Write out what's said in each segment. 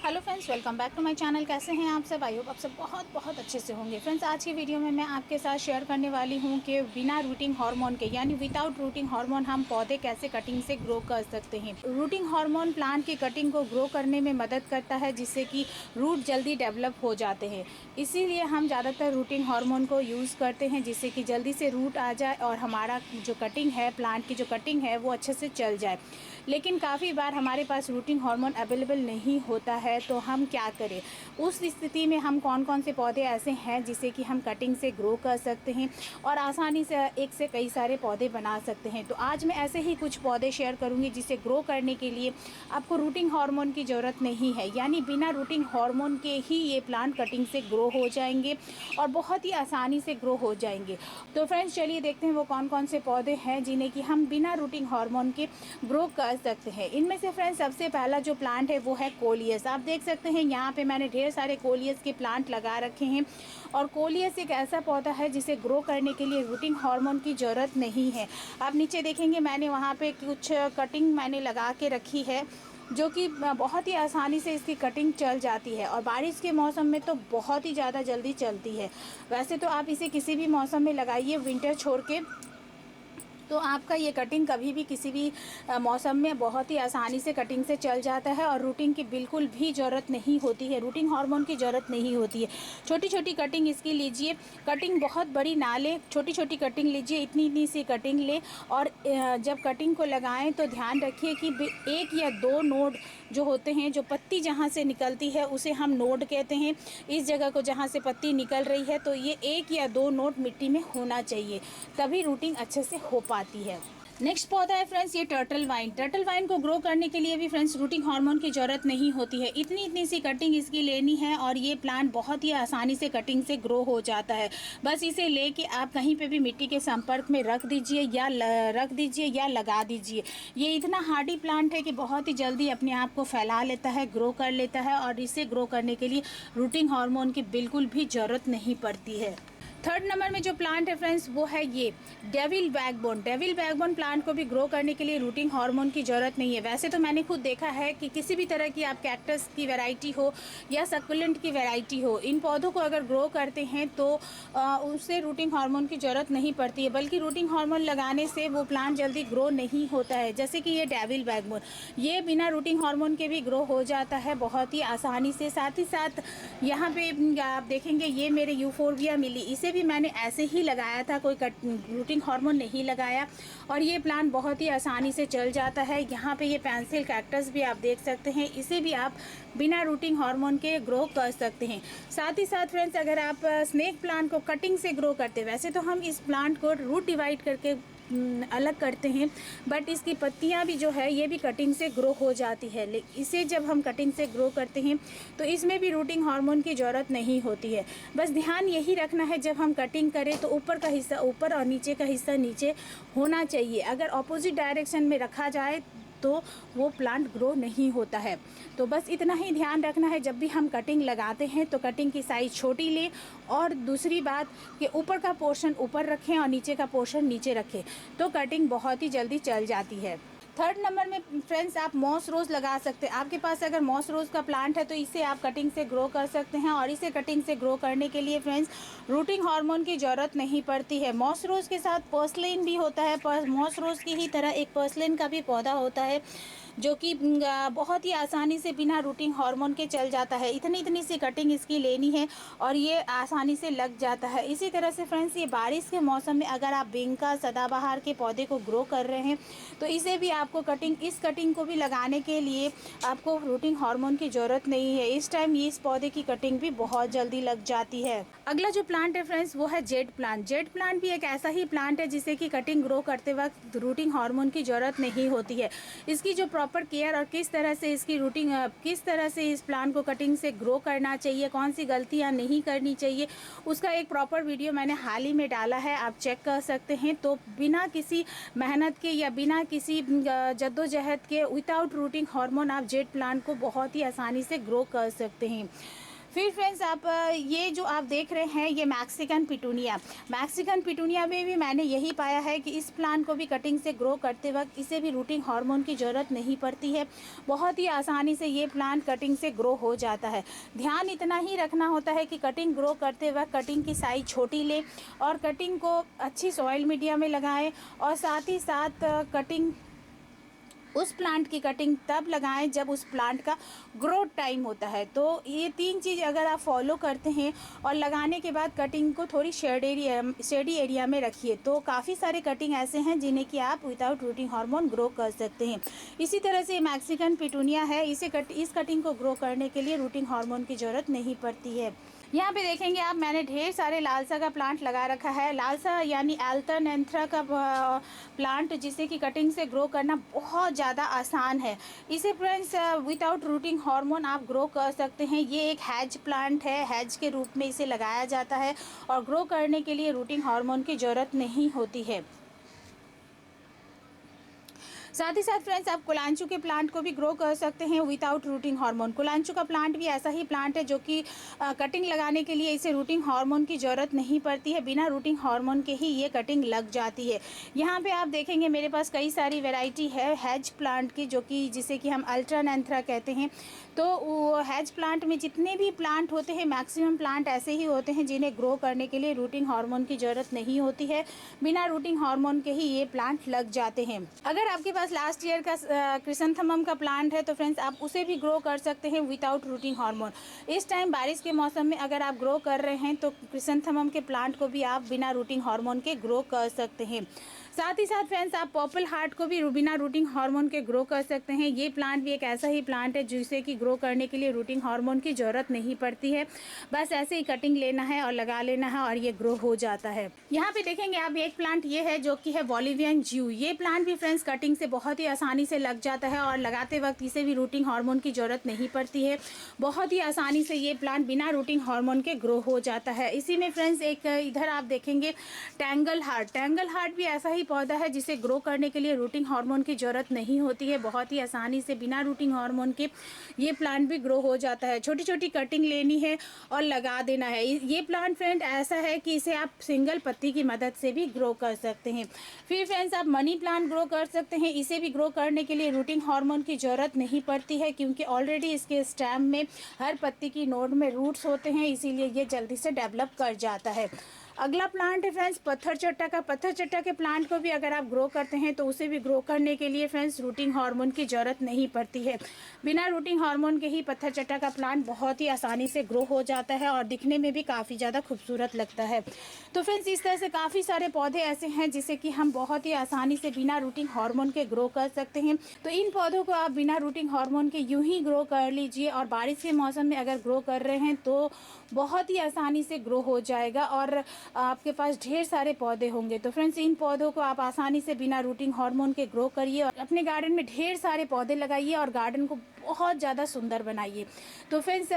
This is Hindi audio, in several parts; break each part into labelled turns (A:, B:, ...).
A: Hello friends, welcome back to my channel. कैसे हैं आप सब? आई होप आप सब बहुत बहुत अच्छे से होंगे। फ्रेंड्स, आज की वीडियो में मैं आपके साथ शेयर करने वाली हूं कि बिना रूटिंग हार्मोन के यानी विदाउट रूटिंग हार्मोन हम पौधे कैसे कटिंग से ग्रो कर सकते हैं। रूटिंग हार्मोन प्लांट की कटिंग को ग्रो करने में मदद करता है, जिससे कि रूट जल्दी डेवलप हो जाते हैं। इसीलिए हम ज़्यादातर रूटिंग हार्मोन को यूज़ करते हैं, जिससे कि जल्दी से रूट आ जाए और हमारा जो कटिंग है, प्लांट की जो कटिंग है वो अच्छे से चल जाए। लेकिन काफ़ी बार हमारे पास रूटिंग हार्मोन अवेलेबल नहीं होता है, तो हम क्या करें? उस स्थिति में हम कौन कौन से पौधे ऐसे हैं जिसे कि हम कटिंग से ग्रो कर सकते हैं और आसानी से एक से कई सारे पौधे बना सकते हैं। तो आज मैं ऐसे ही कुछ पौधे शेयर करूंगी जिसे ग्रो करने के लिए आपको रूटिंग हार्मोन की ज़रूरत नहीं है, यानी बिना रूटिंग हार्मोन के ही ये प्लांट कटिंग से ग्रो हो जाएंगे और बहुत ही आसानी से ग्रो हो जाएंगे। तो फ्रेंड्स, चलिए देखते हैं वो कौन कौन से पौधे हैं जिन्हें कि हम बिना रूटिंग हार्मोन के ग्रो कर सकते हैं। इनमें से फ्रेंड्स सबसे पहला जो प्लांट है वो है कोलियस। आप देख सकते हैं यहाँ पे मैंने ढेर सारे कोलियस के प्लांट लगा रखे हैं। और कोलियस एक ऐसा पौधा है जिसे ग्रो करने के लिए रूटिंग हार्मोन की ज़रूरत नहीं है। आप नीचे देखेंगे मैंने वहाँ पे कुछ कटिंग मैंने लगा के रखी है, जो कि बहुत ही आसानी से इसकी कटिंग चल जाती है और बारिश के मौसम में तो बहुत ही ज़्यादा जल्दी चलती है। वैसे तो आप इसे किसी भी मौसम में लगाइए, विंटर छोड़ के, तो आपका ये कटिंग कभी भी किसी भी मौसम में बहुत ही आसानी से कटिंग से चल जाता है और रूटिंग की बिल्कुल भी ज़रूरत नहीं होती है, रूटिंग हार्मोन की ज़रूरत नहीं होती है। छोटी छोटी कटिंग इसकी लीजिए, कटिंग बहुत बड़ी ना ले, छोटी छोटी कटिंग लीजिए, इतनी इतनी सी कटिंग ले। और जब कटिंग को लगाएं तो ध्यान रखिए कि एक या दो नोड जो होते हैं, जो पत्ती जहाँ से निकलती है उसे हम नोड कहते हैं। इस जगह को जहाँ से पत्ती निकल रही है तो ये एक या दो नोड मिट्टी में होना चाहिए, तभी रूटिंग अच्छे से हो पाती है। नेक्स्ट पौधा है फ्रेंड्स ये टर्टल वाइन। टर्टल वाइन को ग्रो करने के लिए भी फ्रेंड्स रूटिंग हार्मोन की ज़रूरत नहीं होती है। इतनी इतनी सी कटिंग इसकी लेनी है और ये प्लांट बहुत ही आसानी से कटिंग से ग्रो हो जाता है। बस इसे लेके आप कहीं पे भी मिट्टी के संपर्क में रख दीजिए या लगा दीजिए। ये इतना हार्डी प्लांट है कि बहुत ही जल्दी अपने आप को फैला लेता है, ग्रो कर लेता है और इसे ग्रो करने के लिए रूटिंग हार्मोन की बिल्कुल भी ज़रूरत नहीं पड़ती है। थर्ड नंबर में जो प्लांट है फ्रेंड्स वो है ये devil backbone. Devil backbone plant को भी ग्रो करने के लिए रूटिंग हार्मोन की ज़रूरत नहीं है। वैसे तो मैंने खुद देखा है कि किसी भी तरह की आप कैक्टस की वैरायटी हो या सक्कुलेंट की वैरायटी हो, इन पौधों को अगर ग्रो करते हैं तो उससे रूटिंग हार्मोन की ज़रूरत नहीं पड़ती है, बल्कि रूटिंग हार्मोन लगाने से वो प्लांट जल्दी ग्रो नहीं होता है। जैसे कि ये डेविल बैकबोन, ये बिना रूटिंग हार्मोन के भी ग्रो हो जाता है बहुत ही आसानी से। साथ ही साथ यहाँ पे आप देखेंगे ये मेरे यूफोर्बिया मिली, इसे भी मैंने ऐसे ही लगाया था, कोई रूटिंग हार्मोन नहीं लगाया और ये प्लांट बहुत ही आसानी से चल जाता है। यहाँ पे ये पेंसिल कैक्टस भी आप देख सकते हैं, इसे भी आप बिना रूटिंग हार्मोन के ग्रो कर सकते हैं। साथ ही साथ फ्रेंड्स अगर आप स्नेक प्लांट को कटिंग से ग्रो करते हैं, वैसे तो हम इस प्लांट को रूट डिवाइड करके अलग करते हैं, बट इसकी पत्तियां भी जो है ये भी कटिंग से ग्रो हो जाती है। इसे जब हम कटिंग से ग्रो करते हैं तो इसमें भी रूटिंग हार्मोन की ज़रूरत नहीं होती है। बस ध्यान यही रखना है जब हम कटिंग करें तो ऊपर का हिस्सा ऊपर और नीचे का हिस्सा नीचे होना चाहिए। अगर ऑपोजिट डायरेक्शन में रखा जाए तो वो प्लांट ग्रो नहीं होता है। तो बस इतना ही ध्यान रखना है, जब भी हम कटिंग लगाते हैं तो कटिंग की साइज़ छोटी लें और दूसरी बात कि ऊपर का पोर्शन ऊपर रखें और नीचे का पोर्शन नीचे रखें, तो कटिंग बहुत ही जल्दी चल जाती है। थर्ड नंबर में फ्रेंड्स आप मॉस रोज़ लगा सकते हैं। आपके पास अगर मॉस रोज़ का प्लांट है तो इसे आप कटिंग से ग्रो कर सकते हैं और इसे कटिंग से ग्रो करने के लिए फ्रेंड्स रूटिंग हार्मोन की ज़रूरत नहीं पड़ती है। मॉस रोज़ के साथ पर्सलिन भी होता है, मॉस रोज़ की ही तरह एक पर्सलिन का भी पौधा होता है जो कि बहुत ही आसानी से बिना रूटिंग हार्मोन के चल जाता है। इतनी इतनी सी कटिंग इसकी लेनी है और ये आसानी से लग जाता है। इसी तरह से फ्रेंड्स ये बारिश के मौसम में अगर आप बेंका सदाबहार के पौधे को ग्रो कर रहे हैं तो इसे भी आपको इस कटिंग को भी लगाने के लिए आपको रूटिंग हार्मोन की ज़रूरत नहीं है। इस टाइम ये इस पौधे की कटिंग भी बहुत जल्दी लग जाती है। अगला जो प्लांट है फ्रेंड्स वो है जेड प्लांट। जेड प्लांट भी एक ऐसा ही प्लांट है जिसे कि कटिंग ग्रो करते वक्त रूटिंग हार्मोन की ज़रूरत नहीं होती है। इसकी जो प्रॉपर केयर और किस तरह से इसकी रूटिंग किस तरह से इस प्लांट को कटिंग से ग्रो करना चाहिए, कौन सी गलतियां नहीं करनी चाहिए, उसका एक प्रॉपर वीडियो मैंने हाल ही में डाला है, आप चेक कर सकते हैं। तो बिना किसी मेहनत के या बिना किसी जद्दोजहद के विदाउट रूटिंग हार्मोन आप जेड प्लांट को बहुत ही आसानी से ग्रो कर सकते हैं। फिर फ्रेंड्स आप ये जो आप देख रहे हैं ये मैक्सिकन पिटूनिया में भी मैंने यही पाया है कि इस प्लांट को भी कटिंग से ग्रो करते वक्त इसे भी रूटिंग हार्मोन की ज़रूरत नहीं पड़ती है। बहुत ही आसानी से ये प्लांट कटिंग से ग्रो हो जाता है। ध्यान इतना ही रखना होता है कि कटिंग ग्रो करते वक्त कटिंग की साइज़ छोटी लें और कटिंग को अच्छी सॉइल मीडिया में लगाएं और साथ ही साथ कटिंग उस प्लांट की कटिंग तब लगाएं जब उस प्लांट का ग्रोथ टाइम होता है। तो ये 3 चीज़ अगर आप फॉलो करते हैं और लगाने के बाद कटिंग को थोड़ी शेडी एरिया में रखिए तो काफ़ी सारे कटिंग ऐसे हैं जिन्हें कि आप विदाउट रूटिंग हार्मोन ग्रो कर सकते हैं। इसी तरह से मैक्सिकन पिटूनिया है, इस कटिंग को ग्रो करने के लिए रूटिंग हार्मोन की ज़रूरत नहीं पड़ती है। यहाँ पे देखेंगे आप मैंने ढेर सारे लालसा का प्लांट लगा रखा है। लालसा यानी एल्टरनेंथ्रा का प्लांट जिसे कि कटिंग से ग्रो करना बहुत ज़्यादा आसान है। इसे फ्रेंड्स विदाउट रूटिंग हार्मोन आप ग्रो कर सकते हैं। ये एक हैज प्लांट है, हैज के रूप में इसे लगाया जाता है और ग्रो करने के लिए रूटिंग हार्मोन की ज़रूरत नहीं होती है। साथ ही साथ फ्रेंड्स आप कुलांचू के प्लांट को भी ग्रो कर सकते हैं विदाउट रूटिंग हार्मोन। कुलांचू का प्लांट भी ऐसा ही प्लांट है जो कि कटिंग लगाने के लिए इसे रूटिंग हार्मोन की ज़रूरत नहीं पड़ती है, बिना रूटिंग हार्मोन के ही ये कटिंग लग जाती है। यहाँ पे आप देखेंगे मेरे पास कई सारी वेराइटी है हैज प्लांट की जो कि जिसे कि हम अल्ट्रानेंथ्रा कहते हैं। तो हैज प्लांट में जितने भी प्लांट होते हैं मैक्सिमम प्लांट ऐसे ही होते हैं जिन्हें ग्रो करने के लिए रूटिंग हार्मोन की ज़रूरत नहीं होती है, बिना रूटिंग हार्मोन के ही ये प्लांट लग जाते हैं। अगर आपके पास लास्ट ईयर का क्रिसैंथेमम का प्लांट है तो फ्रेंड्स आप उसे भी ग्रो कर सकते हैं विदाउट रूटिंग हार्मोन। इस टाइम बारिश के मौसम में अगर आप ग्रो कर रहे हैं तो क्रिसैंथेमम के प्लांट को भी आप बिना रूटिंग हार्मोन के ग्रो कर सकते हैं। साथ ही साथ फ्रेंड्स आप पर्पल हार्ट को भी बिना रूटिंग हार्मोन के ग्रो कर सकते हैं। ये प्लांट भी एक ऐसा ही प्लांट है जिसे कि ग्रो करने के लिए रूटिंग हार्मोन की ज़रूरत नहीं पड़ती है, बस ऐसे ही कटिंग लेना है और लगा लेना है और ये ग्रो हो जाता है। यहाँ पे देखेंगे आप एक प्लांट ये है जो कि है बोलिवियन ज्यू। ये प्लांट भी फ्रेंड्स कटिंग से बहुत ही आसानी से लग जाता है और लगाते वक्त इसे भी रूटिंग हार्मोन की ज़रूरत नहीं पड़ती है। बहुत ही आसानी से ये प्लांट बिना रूटिंग हार्मोन के ग्रो हो जाता है। इसी में फ्रेंड्स एक इधर आप देखेंगे टैंगल हार्ट भी ऐसा ही पौधा है जिसे ग्रो करने के लिए रूटिंग हार्मोन की ज़रूरत नहीं होती है। बहुत ही आसानी से बिना रूटिंग हार्मोन के ये प्लांट भी ग्रो हो जाता है। छोटी छोटी कटिंग लेनी है और लगा देना है। ये प्लांट फ्रेंड ऐसा है कि इसे आप सिंगल पत्ती की मदद से भी ग्रो कर सकते हैं। फिर फ्रेंड्स आप मनी प्लांट ग्रो कर सकते हैं। इसे भी ग्रो करने के लिए रूटिंग हार्मोन की ज़रूरत नहीं पड़ती है क्योंकि ऑलरेडी इसके स्टेम में हर पत्ती की नोड में रूट्स होते हैं, इसीलिए ये जल्दी से डेवलप कर जाता है। अगला प्लांट है फ्रेंड्स पत्थर चट्टा का। पत्थर चट्टा के प्लांट को भी अगर आप ग्रो करते हैं तो उसे भी ग्रो करने के लिए फ्रेंड्स रूटिंग हार्मोन की ज़रूरत नहीं पड़ती है। बिना रूटिंग हार्मोन के ही पत्थर चट्टा का प्लांट बहुत ही आसानी से ग्रो हो जाता है और दिखने में भी काफ़ी ज़्यादा खूबसूरत लगता है। तो फ्रेंड्स इस तरह से काफ़ी सारे पौधे ऐसे हैं जिसे कि हम बहुत ही आसानी से बिना रूटिंग हार्मोन के ग्रो कर सकते हैं। तो इन पौधों को आप बिना रूटिंग हार्मोन के यूं ही ग्रो कर लीजिए और बारिश के मौसम में अगर ग्रो कर रहे हैं तो बहुत ही आसानी से ग्रो हो जाएगा और आपके पास ढेर सारे पौधे होंगे। तो फ्रेंड्स इन पौधों को आप आसानी से बिना रूटिंग हार्मोन के ग्रो करिए और अपने गार्डन में ढेर सारे पौधे लगाइए और गार्डन को बहुत ज़्यादा सुंदर बनाइए। तो फ्रेंड्स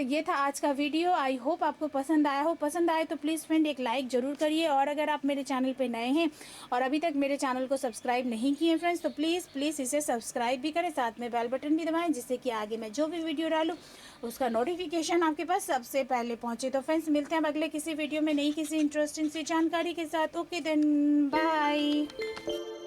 A: ये था आज का वीडियो। आई होप आपको पसंद आया हो। पसंद आए तो प्लीज़ फ्रेंड एक लाइक ज़रूर करिए और अगर आप मेरे चैनल पे नए हैं और अभी तक मेरे चैनल को सब्सक्राइब नहीं किए फ्रेंड्स तो प्लीज़ इसे सब्सक्राइब भी करें, साथ में बेल बटन भी दबाएं जिससे कि आगे मैं जो भी वीडियो डालूँ उसका नोटिफिकेशन आपके पास सबसे पहले पहुँचे। तो फ्रेंड्स मिलते हैं अगले किसी वीडियो में नई किसी इंटरेस्टिंग सी जानकारी के साथ। Okay then bye.